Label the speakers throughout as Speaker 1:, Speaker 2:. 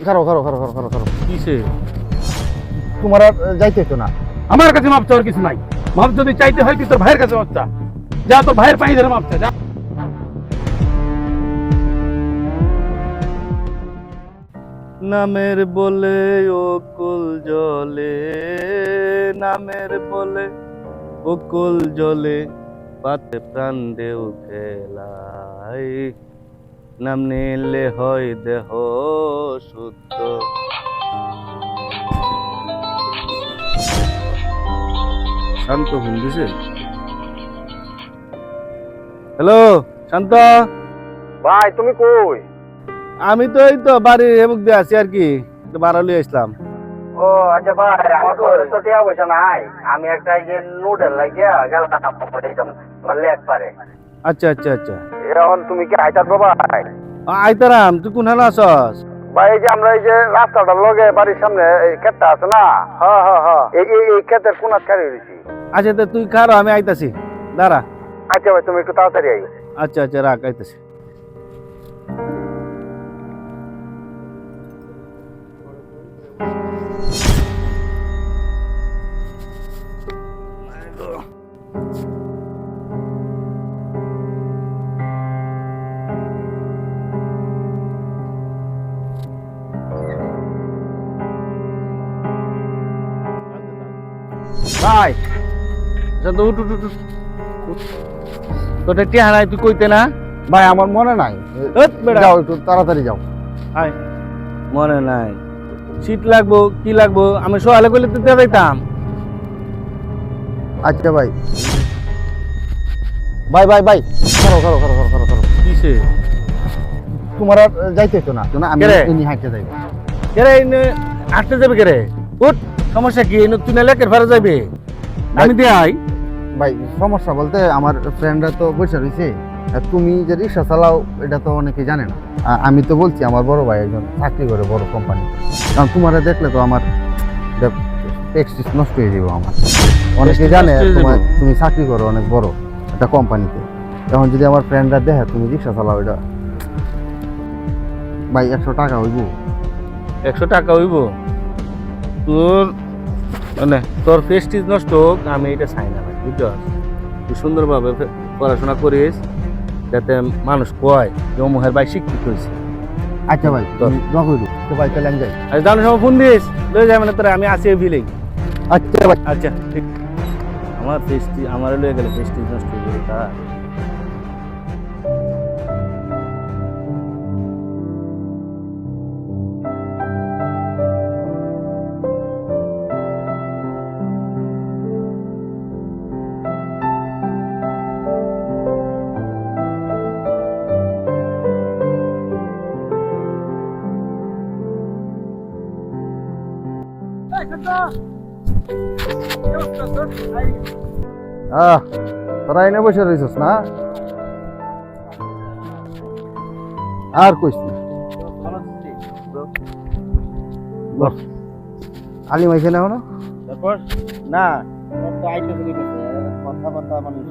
Speaker 1: খারো খারো খারো খারো খারো খারো
Speaker 2: কিসে?
Speaker 1: তোমার আর যাইতে হতো না।
Speaker 2: আমার কাছে মাপ চাওয়ার কিছু নাই। মাপ যদি চাইতে হয় কি তোর ভাইয়ের কাছে মাপ চা। যা তোর ভাইয়ের পানি ধরে মাপ চা যা। নামের বলে অকুল জলে, নামের বলে অকুল জলে, পাতে প্রাণ দেও খেলাই, নাম নিলে হয় দেহ শুদ্ধ। শান্ত ফোন দিছে। হ্যালো শান্ত
Speaker 1: ভাই তুমি কই?
Speaker 2: আমি তো এই তো বাড়ির এমুক দিয়ে আছি আর কি, একটু বাড়ালি আসলাম।
Speaker 1: ও আচ্ছা ভাই, আমার তো টিয়া পয়সা নাই। আমি একটা এই যে নুডল লাগিয়া গেলাম লেট পারে।
Speaker 2: আচ্ছা আচ্ছা আচ্ছা
Speaker 1: এখন তুমি কি আইতার ভাই?
Speaker 2: আইতারাম, তুই কোন হানা আছস?
Speaker 1: ভাই এই যে আমরা এই যে রাস্তাটার লগে বাড়ির সামনে এই ক্ষেতটা আছে না,
Speaker 2: হ্যাঁ হ্যাঁ হ্যাঁ।
Speaker 1: এই ক্ষেতের কোনাত খালি রয়েছি।
Speaker 2: আচ্ছা তা তুই খারো, আমি আইতাছি, দাঁড়া।
Speaker 1: আচ্ছা ভাই তুমি একটু তাড়াতাড়ি আই।
Speaker 2: আচ্ছা আচ্ছা রাখ, আইতাছি। ভাই শান্ত উঠ উঠ উঠ উঠ। তোর টিহারাই তুই কইতে না?
Speaker 1: ভাই আমার মনে নাই।
Speaker 2: হেৎ বেটা।
Speaker 1: যাও একটু তাড়াতাড়ি যাও।
Speaker 2: আয়, মনে নাই। শীত লাগবো কি লাগবো আমি সকালে কইলে তো দিয়ে দিতাম।
Speaker 1: আচ্ছা ভাই ভাই ভাই ভাই খারো খারো খারো খারো খারো খারো
Speaker 2: কিসে?
Speaker 1: তোমার আর যাইতে হতো না। আমি
Speaker 2: কেরে?
Speaker 1: এমনি হাঁটতে যাইব।
Speaker 2: কেরে আটতে যাবে কেরে? উঠ, সমস্যা কি? তুই না লেকের ভাড়া যাবে, আমি দিয়ে আই।
Speaker 1: ভাই সমস্যা বলতে আমার ফ্রেন্ডরা তো বসে রয়েছে, আর তুমি যে রিক্সা চালাও এটা তো অনেকে জানে না। আমি তো বলছি আমার বড় ভাই একজন চাকরি করে বড় কোম্পানি, কারণ তোমারে দেখলে তো আমার প্রেস্টিজ নষ্ট হয়ে যাবে। আমার অনেকে জানে
Speaker 2: নষ্ট হয়ে যাবে?
Speaker 1: তুমি চাকরি করো অনেক বড় একটা কোম্পানিতে। এখন যদি আমার ফ্রেন্ডরা দেখে তুমি রিক্সা চালাও, এটা ভাই 100 টাকা হইব।
Speaker 2: 100 টাকা হইব? তোর মানে তোর প্রেস্টিজ নষ্ট হোক, আমি এটা চাই না ভাই, বুঝছ? তুই সুন্দরভাবে পড়াশোনা করিস, যাতে মানুষ কয় যে অমুকের ভাই শিক্ষিত হয়েছে।
Speaker 1: আচ্ছা ভাই তুমি দোয়া করো তো ভাই, তাহলে আমি যাই।
Speaker 2: আর জানার সময় ফোন দিস, লয়ে যায় মানে তোরা, আমি আসি ভিলেই।
Speaker 1: আচ্ছা ভাই।
Speaker 2: আচ্ছা ঠিক। আমার প্রেস্টিজ, আমার লয়ে গেলে প্রেস্টিজ নষ্ট হয়ে যাবে তা।
Speaker 1: তোরা এনে বসে রয়েছিস না? আর কইস না। আলিম আইছে না এখনো?
Speaker 2: তারপর না কথাবার্তা মানুষ।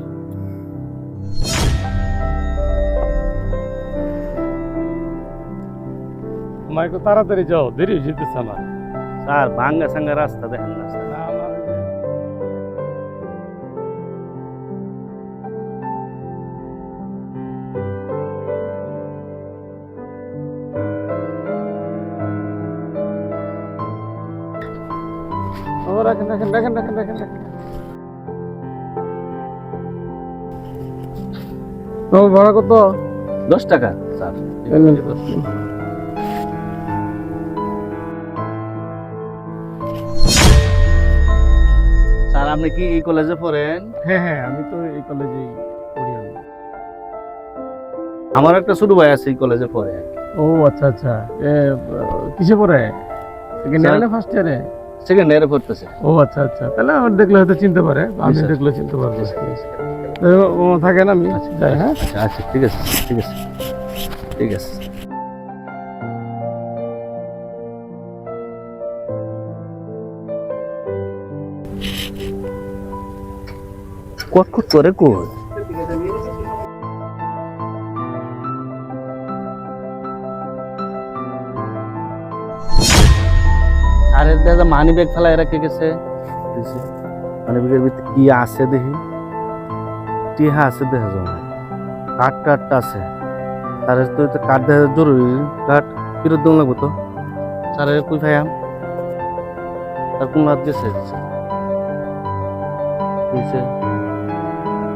Speaker 3: আমার একটু তাড়াতাড়ি যাও, দেরি হয়ে যেতেছে আমার।
Speaker 2: স্যার ভাঙ্গা সাঙ্গা রাস্তা দেখেন না স্যার।
Speaker 3: রাখেন রাখেন রাখেন রাখেন রাখেন রাখেন। তোমার ভাড়া কত?
Speaker 2: 10 টাকা স্যার। স্যার আপনি কি এই কলেজে পড়েন?
Speaker 3: হ্যাঁ হ্যাঁ, আমি তো এই কলেজেই পড়ি আমি।
Speaker 2: আমার একটা ছোট ভাই আছে এই কলেজে পড়ে।
Speaker 3: ও আচ্ছা আচ্ছা। কিসে পড়ে? সেকেন্ড ইয়ারে না ফার্স্ট ইয়ারে?
Speaker 2: সেকেন্ড ইয়ারে পড়তেছে।
Speaker 3: ও আচ্ছা আচ্ছা, তাহলে আমার দেখলে হয়তো চিনতে পারে, আমি
Speaker 2: স্যার।
Speaker 3: দেখলে চিনতে পারবো। ও থাকেন, আমি যাই। হ্যাঁ
Speaker 2: আচ্ছা আচ্ছা ঠিক আছে ঠিক আছে ঠিক আছে। কত কত করে কই? স্যারের দেখা মানি ব্যাগ ফেলায় রেখে গেছে, মানি ব্যাগের ভিতরে কি আছে দেখি, টিহা আছে দেখা যাবে, কাঠ টাটটা আছে, স্যারের তো কাঠ দেখা জরুরি, কাঠ ফেরত দেওয়া লাগবো তো, স্যারের কই ভাইয়াম তার কোন হাত গেছে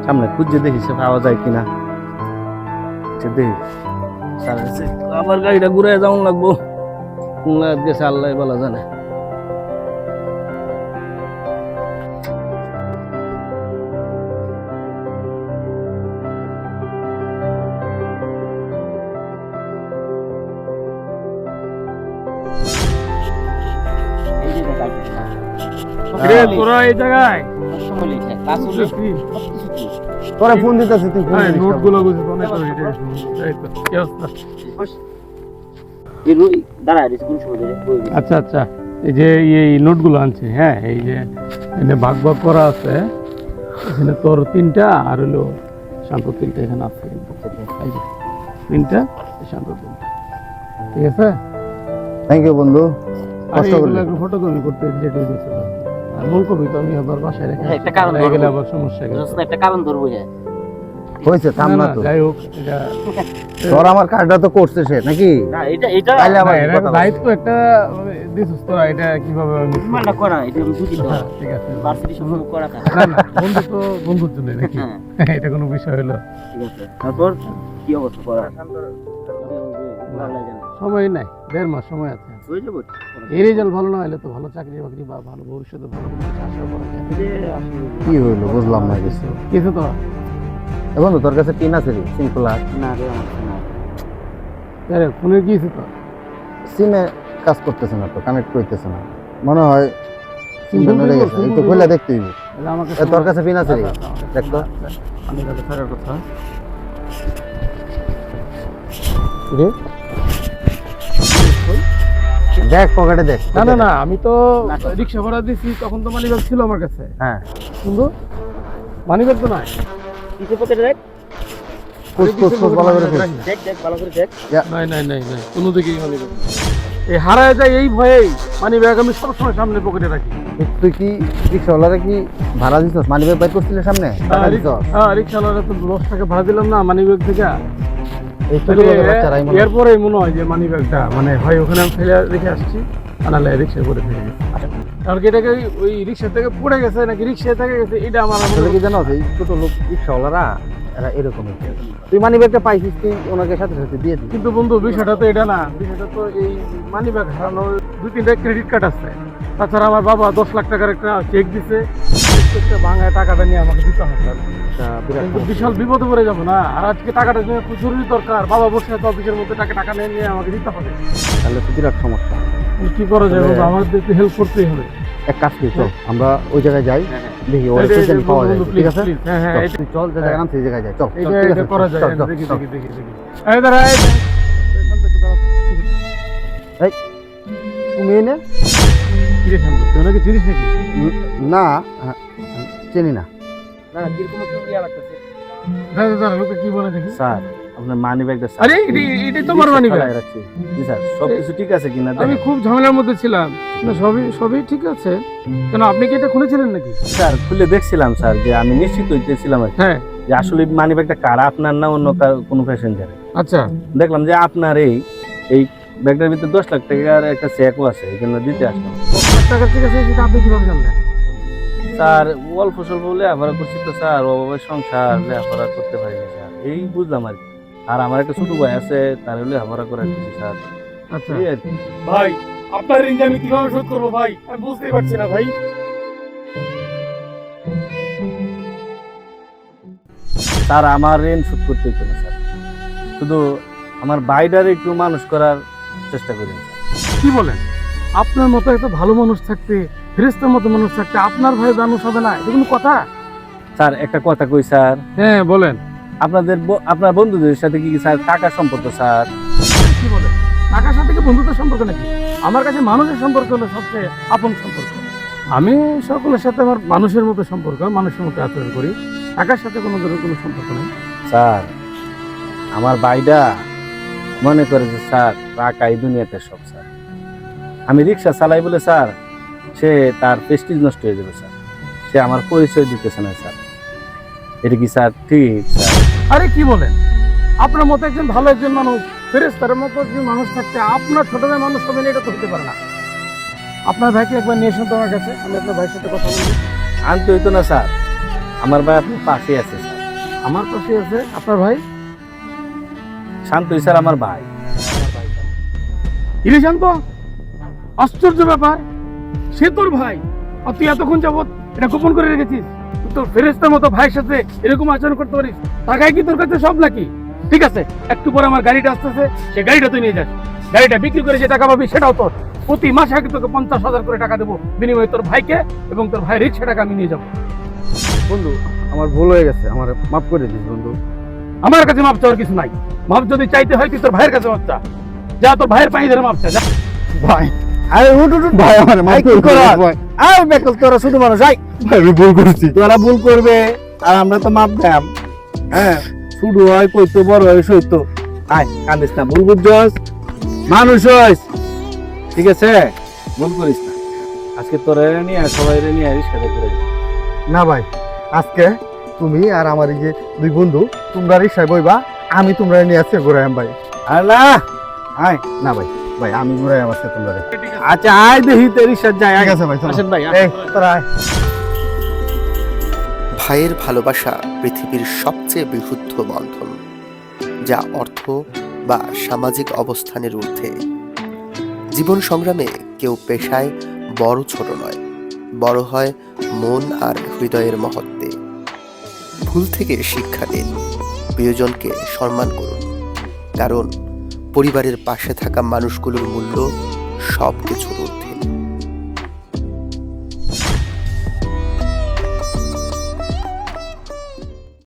Speaker 2: সামনে খুঁজে দেখি সে পাওয়া যায় কিনা, দেখি স্যারের আমার গাড়িটা ঘুরে যাওয়ান লাগবো, কোন হাত গেছে আল্লাহ বলা জানে।
Speaker 3: তোরা এই জায়গায়
Speaker 1: তোরা ফোন দিতেছি, তুই ফোন দিস না।
Speaker 3: নোটগুলো বুঝে তো অনেক এই তো কি অবস্থা? আচ্ছা আচ্ছা, এই যে এই নোটগুলো আনছি, হ্যাঁ এই যে এখানে ভাগ ভাগ করা আছে, এখানে তোর 3টা আর হলো শান্ত 3টা এখানে আছে, এই যে 3টা শান্ত 3টা, ঠিক আছে।
Speaker 1: থ্যাংক ইউ বন্ধু,
Speaker 3: আর
Speaker 1: কষ্ট
Speaker 3: এইগুলো
Speaker 1: করলি।
Speaker 3: একটু ফটোকপি করতে যেটা দিয়েছে, আর মূল কপি তো আমি আবার বাসায় রেখে
Speaker 4: হ্যাঁ, একটা কারণ
Speaker 3: গেলে
Speaker 4: ধরবো।
Speaker 3: আবার সমস্যা গেছে।
Speaker 4: একটা কারণ ধরবো হ্যাঁ,
Speaker 1: হয়েছে, থাম না তো।
Speaker 3: যাই হোক, এটা
Speaker 1: তোর আমার কার্ডটা তো করছে সে নাকি,
Speaker 4: না এটা
Speaker 1: তাইলে আবার
Speaker 3: না, এটা
Speaker 1: কথা বল।
Speaker 3: দায়িত্ব একটা দিছিস তোরা, এটা কিভাবে আমি
Speaker 4: মানটা করা এটা আমি বুঝি তো
Speaker 3: হ্যাঁ, ঠিক আছে।
Speaker 4: ভার্সিটি সম্পর্ক করা থাকে
Speaker 3: না না, বন্ধু তো বন্ধুর জন্য নাকি,
Speaker 4: হ্যাঁ
Speaker 3: এটা কোনো বিষয় হলো?
Speaker 4: ঠিক আছে। তারপর কি অবস্থা করা
Speaker 3: সময় নাই, 1.5 মাস সময় আছে।
Speaker 4: হয়ে যাবো
Speaker 3: এই রেজাল্ট ভালো না হলে তো ভালো চাকরি বাকরি বা ভালো ভবিষ্যতে ভালো কিছু আশা করা যায়।
Speaker 1: কি হইলো বুঝলাম না কিছু।
Speaker 3: কিছু তো
Speaker 1: বন্ধু তোর কাছে টিন আছে রে, সিম্পল আর
Speaker 4: না রে আমার না
Speaker 3: আরে ফোনে গিয়েছি তো,
Speaker 1: সিমে কাজ করতেছে না তো, কানেক্ট করতেছে না মনে হয়, সিমটা
Speaker 3: Simple
Speaker 1: নড়ে
Speaker 3: দিব,
Speaker 1: গেছে। এই তো
Speaker 3: simple
Speaker 1: খুলে
Speaker 3: দিব।
Speaker 1: দেখতে হইব।
Speaker 3: তাহলে আমাকে
Speaker 1: তোর কাছে পিন আছে রে, দেখ তো।
Speaker 3: আমি কাছে থাকার কথা।
Speaker 1: রে দেখ পকেটে দেখ।
Speaker 3: না না না, আমি তো রিক্সা ভাড়া দিছি, তখন তো মানিব্যাগ ছিল আমার কাছে,
Speaker 1: হ্যাঁ,
Speaker 3: কিন্তু মানিব্যাগ তো নাই।
Speaker 4: কিছু পকেটে দেখ
Speaker 1: কুচ ভালো করে খুঁজ।
Speaker 4: দেখ দেখ ভালো করে দেখ
Speaker 3: নাই নাই নাই নাই, কোনো দিকেই মানিব্যাগ এই হারায় যায়, এই ভয়েই মানিব্যাগ আমি সবসময় সামনে পকেটে রাখি।
Speaker 1: তুই কি রিক্সাওয়ালারে কি ভাড়া দিছস? মানি ব্যাগ বাইর করছিলি সামনে, টাকা দিছস?
Speaker 3: হ্যাঁ, রিক্সাওয়ালারা তো 10 টাকা ভাড়া দিলাম না মানিব্যাগ থেকে।
Speaker 1: এই ছোট লোকের বাচ্চারাই মনে হয়।
Speaker 3: এরপরে মনে হয় যে মানিব্যাগটা মানে হয় ওখানে আমি ফেলে রেখে আসছি, আনালে রিক্সা করে ফেলে গেছে। কারণ কি এটাকে ওই রিক্সা থেকে পড়ে গেছে নাকি রিক্সা থেকে গেছে, এটা আমার
Speaker 1: আসলে কি জানো, এই ছোট লোক রিক্সাওয়ালারা এরা এরকমই। তুই মানি ব্যাগটা পাইছিস, তুই ওনাকে সাথে সাথে দিয়ে দিস।
Speaker 3: কিন্তু বন্ধু বিষয়টা তো এটা না, বিষয়টা তো এই মানিব্যাগ হারানোর 2-3টা ক্রেডিট কার্ড আছে, তাছাড়া আমার বাবা 10 লাখ টাকার একটা চেক দিছে, প্রত্যেকটা ভাঙায় টাকাটা নিয়ে আমাকে দিতে হবে। কিন্তু বিশাল বিপদে পড়ে যাবো না, আর আজকে টাকাটা জন্য খুব জরুরি দরকার, বাবা বসে আছে অফিসের মধ্যে, টাকা নিয়ে আমাকে দিতে হবে।
Speaker 1: তাহলে তো বিরাট সমস্যা।
Speaker 3: কি করা যায় বন্ধু, আমাদের একটু হেল্প করতেই হবে।
Speaker 1: এক কাজ করি, চল আমরা ওই জায়গায় যাই,
Speaker 4: হ্যাঁ হ্যাঁ
Speaker 1: দেখি ওর
Speaker 3: এটা-
Speaker 1: কোথায় পাওয়া যায়,
Speaker 3: বন্ধু,
Speaker 1: ঠিক
Speaker 3: please,
Speaker 1: আছে?
Speaker 3: please, হ্যাঁ হ্যাঁ,
Speaker 1: চল, তুই চল, যে জায়গায় নামছি, সেই জায়গায় যাই, চল চল,
Speaker 3: এটা
Speaker 1: ঠিক
Speaker 3: এটা
Speaker 1: আছে,
Speaker 3: করা
Speaker 1: চল,
Speaker 3: যায়,
Speaker 1: চল, চল,
Speaker 3: দেখি
Speaker 1: চল।
Speaker 3: দেখি দেখি দেখি। এই দাঁড়া, এই দাঁড়া। এখান থেকে দাঁড়া।
Speaker 1: এই, তুমি এনে?
Speaker 3: কি রে শান্ত, তুই ওনাকে চিনিস নাকি?
Speaker 1: না, চিনি না।
Speaker 4: না না কিরকম একটু ইয়া লাগতেছে
Speaker 3: দাঁড়া দাঁড়া, লোকে কি বলে দেখি।
Speaker 2: স্যার আপনার মানি ব্যাগটা
Speaker 3: আরে এটাই তোমার মানিব্যাগ।
Speaker 2: রাখছি জি স্যার, সব কিছু ঠিক আছে কিনা
Speaker 3: আমি খুব ঝামেলার মধ্যে ছিলাম, না সবই ঠিক আছে। কেন আপনি কি এটা খুলেছিলেন নাকি?
Speaker 2: স্যার খুলে দেখছিলাম স্যার, যে আমি নিশ্চিত হইতেছিলাম আর কি,
Speaker 3: হ্যাঁ
Speaker 2: যে আসলে মানি ব্যাগটা কার, আপনার না অন্য কোনো প্যাসেঞ্জার।
Speaker 3: আচ্ছা,
Speaker 2: দেখলাম যে আপনার এই ব্যাগটার ভিতরে 10 লাখ টাকার একটা চেকও আছে, এই জন্য দিতে আসলাম।
Speaker 3: 10 লাখ টাকা ঠিক আছে, সেটা আপনি কিভাবে জানলেন?
Speaker 2: স্যার অল্প স্বল্প লেখাপড়া করছি তো স্যার, অভাবের সংসার, লেখাপড়া করতে পারিনি স্যার, এই বুঝলাম আর কি। আর আমার একটা ছোট ভাই আছে, তার লেখাপড়া করে দিচ্ছি স্যার,
Speaker 3: আচ্ছা
Speaker 2: এই আর কি।
Speaker 3: ভাই, আপনার ঋণ আমি কিভাবে শোধ করবো ভাই, আমি বুঝতেই পারছি না ভাই।
Speaker 2: স্যার আমার ঋণ শোধ করতে হতো না স্যার, শুধু আমার বাইরের একটু মানুষ করার চেষ্টা করি স্যার।
Speaker 3: কি বলেন? আপনার মতো একটা ভালো মানুষ থাকতে, ফেরেশতার মতো মানুষ থাকতে আপনার ভাই মানুষ হবে না, এটা কোনো কথা?
Speaker 2: স্যার একটা কথা কই স্যার,
Speaker 3: হ্যাঁ বলেন।
Speaker 2: আপনার বন্ধুদের সাথে কি স্যার টাকা সম্পর্ক স্যার?
Speaker 3: কি বলেন? টাকার সাথে কি বন্ধুত্বের সম্পর্ক নাকি? আমার কাছে মানুষের সম্পর্ক হলো সবচেয়ে আপন সম্পর্ক। আমি সকলের সাথে আমার মানুষের মতো সম্পর্ক, মানুষের মতো আচরণ করি, টাকার সাথে কোনো ধরনের কোনো সম্পর্ক নেই।
Speaker 2: স্যার আমার ভাইটা মনে করে যে স্যার টাকা এই দুনিয়াতে সব স্যার, আমি রিক্সা চালাই বলে স্যার সে তার প্রেস্টিজ নষ্ট হয়ে যাবে স্যার, সে আমার পরিচয় দিতেছে না স্যার, এটা কি স্যার ঠিক স্যার?
Speaker 3: আরে কি বলেন, আপনার মতো একজন ভালো একজন মানুষ, ফেরেশতার মতো একজন মানুষ থাকতে আপনার ছোট ভাই মানুষ হবেন, এটা তো হতে পারে না। আপনার ভাইকে একবার নিয়ে এসেন তো আমার কাছে, আমি আপনার ভাইয়ের সাথে কথা বলবো।
Speaker 2: আনতে হইতো না স্যার, আমার ভাই আপনার পাশে আছে স্যার।
Speaker 3: আমার পাশে আছে আপনার ভাই?
Speaker 2: শান্তই স্যার আমার ভাই।
Speaker 3: ইরে শান্ত, আশ্চর্য ব্যাপার, সে তোর ভাই আর তুই এতক্ষণ যাবত এটা গোপন করে রেখেছিস? তুই তোর ফেরেশতার মতো ভাইয়ের সাথে এরকম আচরণ করতে পারিস? টাকায় কি তোর কাছে সব নাকি? ঠিক আছে, একটু পরে আমার গাড়িটা আসতেছে, সে গাড়িটা তুই নিয়ে যাস। গাড়িটা বিক্রি করে যে টাকা পাবি সেটাও তোর। প্রতি মাসে আগে তোকে 50,000 করে টাকা দেবো, বিনিময়ে তোর ভাইকে এবং তোর ভাইয়ের রিক্সা টাকা আমি নিয়ে যাবো।
Speaker 1: বন্ধু আমার ভুল হয়ে গেছে, আমার মাফ করে দিস বন্ধু।
Speaker 3: আমার কাছে মাপ চাওয়ার কিছু নাই, মাপ যদি চাইতে হয় তুই তোর ভাইয়ের কাছে মাপ চা। যা তোর ভাইয়ের পানি ধরে মাপ চা, যা।
Speaker 1: ভাই আরে উঠ উঠ ভাই, আমার মাফ
Speaker 2: এই, কি
Speaker 1: করে
Speaker 2: করা?
Speaker 1: দিস ভাই।
Speaker 2: আয় বেকল, তোরা শুধু মানুষ, আয়
Speaker 1: ভাই আমি ভুল করেছি।
Speaker 2: তোরা ভুল করবে আর আমরা তো মাপ দাম। হ্যাঁ, শুরু হয় কইতো, বড় হয় সইতো। আয় কান্দিস না, ভুল বুঝছস, মানুষ হইস, ঠিক আছে? ভুল করিস না। আজকে তোরা নিয়ে সবাই নিয়ে রিক্সাতে করে যা।
Speaker 1: না ভাই, আজকে তুমি আর আমার এই যে দুই বন্ধু তোমরা রিক্সায় বইবা, আমি তোমরা নিয়ে আসছে ঘুরাইম ভাই।
Speaker 2: আর না, আয়
Speaker 1: না ভাই, ভাই আমি ঘুরাইম আসছে তোমরা।
Speaker 2: আচ্ছা আয় দেখি তো রিক্সা যায়।
Speaker 1: ঠিক আছে ভাই, চলো।
Speaker 2: আসেন ভাই,
Speaker 1: এই তোরা আয়।
Speaker 5: ভাইয়ের ভালোবাসা পৃথিবীর সবচেয়ে বিশুদ্ধ বন্ধন, যা অর্থ বা সামাজিক অবস্থানের ঊর্ধ্বে। জীবন সংগ্রামে কেউ পেশায় বড় ছোট নয়, বড় হয় মন আর হৃদয়ের মহত্বে। ভুল থেকে শিক্ষা নিন, প্রিয়জনকে সম্মান করুন, কারণ পরিবারের পাশে থাকা মানুষগুলোর মূল্য সব কিছুর ঊর্ধ্বে।